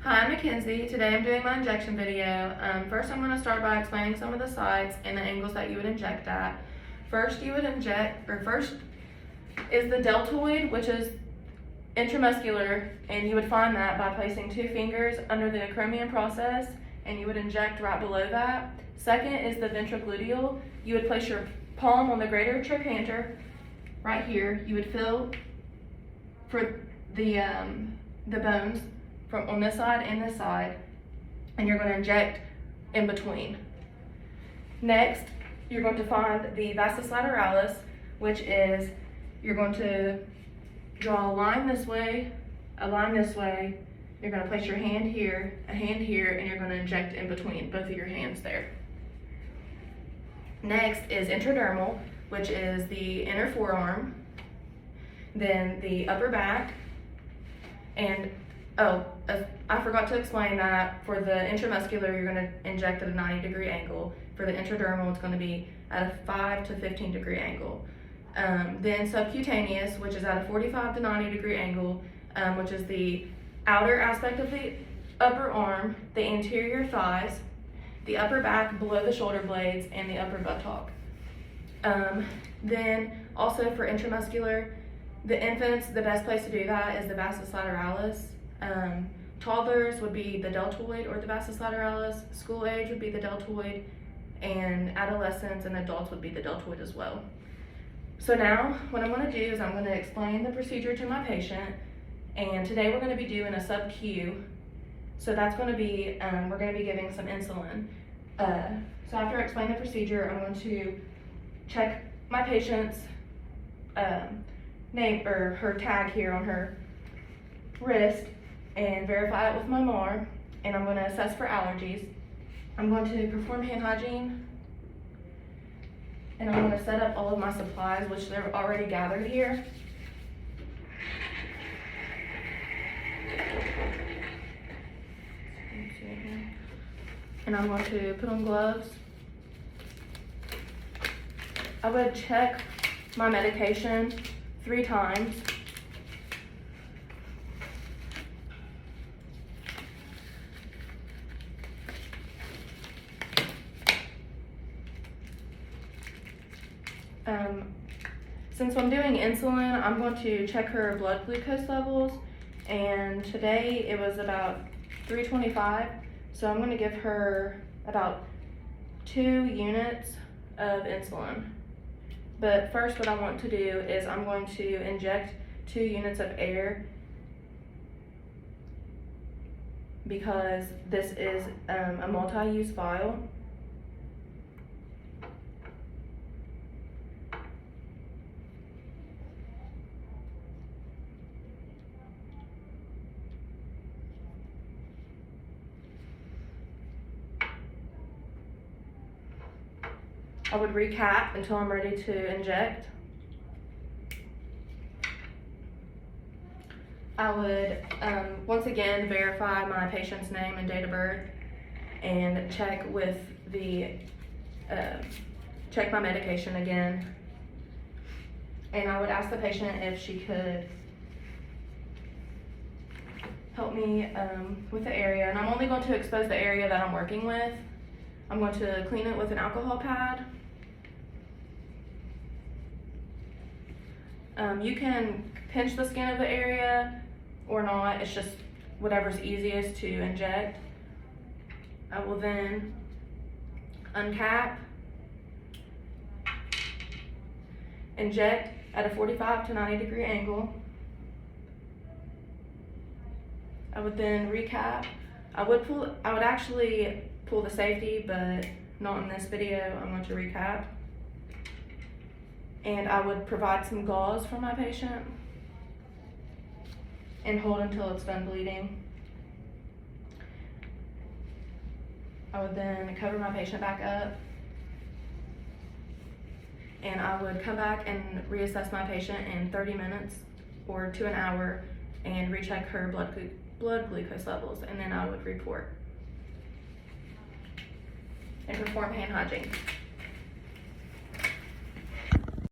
Hi, I'm Mackenzie. Today I'm doing my injection video. First I'm going to start by explaining some of the sites and the angles that you would inject at. First is the deltoid, which is intramuscular, and you would find that by placing 2 fingers under the acromion process, and you would inject right below that. Second is the ventrogluteal. You would place your palm on the greater trochanter right here. You would feel for the bones from on this side and this side, and you're going to inject in between. Next, you're going to find the vastus lateralis, which is you're going to draw a line this way, a line this way. You're going to place your hand here, a hand here, and you're going to inject in between both of your hands there. Next is intradermal, which is the inner forearm, then the upper back, and I forgot to explain that for the intramuscular, you're going to inject at a 90-degree angle. For the intradermal, it's going to be at a 5 to 15-degree angle. Then subcutaneous, which is at a 45 to 90-degree angle, which is the outer aspect of the upper arm, the anterior thighs, the upper back below the shoulder blades, and the upper buttock. Then also for intramuscular, the infants, the best place to do that is the vastus lateralis. Toddlers would be the deltoid or the vastus lateralis. School age would be the deltoid, and adolescents and adults would be the deltoid as well. So now what I'm going to do is I'm going to explain the procedure to my patient, and today we're going to be doing a sub-Q. So that's going to be, we're going to be giving some insulin. So after I explain the procedure, I'm going to check my patient's name or her tag here on her wrist and verify it with my MAR, and I'm going to assess for allergies. I'm going to perform hand hygiene, and I'm going to set up all of my supplies, which they're already gathered here. And I'm going to put on gloves. I would check my medication 3 times. Since I'm doing insulin, I'm going to check her blood glucose levels, and today it was about 325, so I'm going to give her about 2 units of insulin. But first what I want to do is I'm going to inject 2 units of air, because this is a multi-use vial. I would recap until I'm ready to inject. I would once again verify my patient's name and date of birth, and check with the check my medication again. And I would ask the patient if she could help me with the area, and I'm only going to expose the area that I'm working with. I'm going to clean it with an alcohol pad. You can pinch the skin of the area or not, it's just whatever's easiest to inject. I will then uncap, inject at a 45 to 90-degree angle. I would then recap. I would actually pull the safety, but not in this video. I'm going to recap. And I would provide some gauze for my patient and hold until it's done bleeding. I would then cover my patient back up, and I would come back and reassess my patient in 30 minutes or to an hour and recheck her blood glucose levels, and then I would report and perform hand hygiene.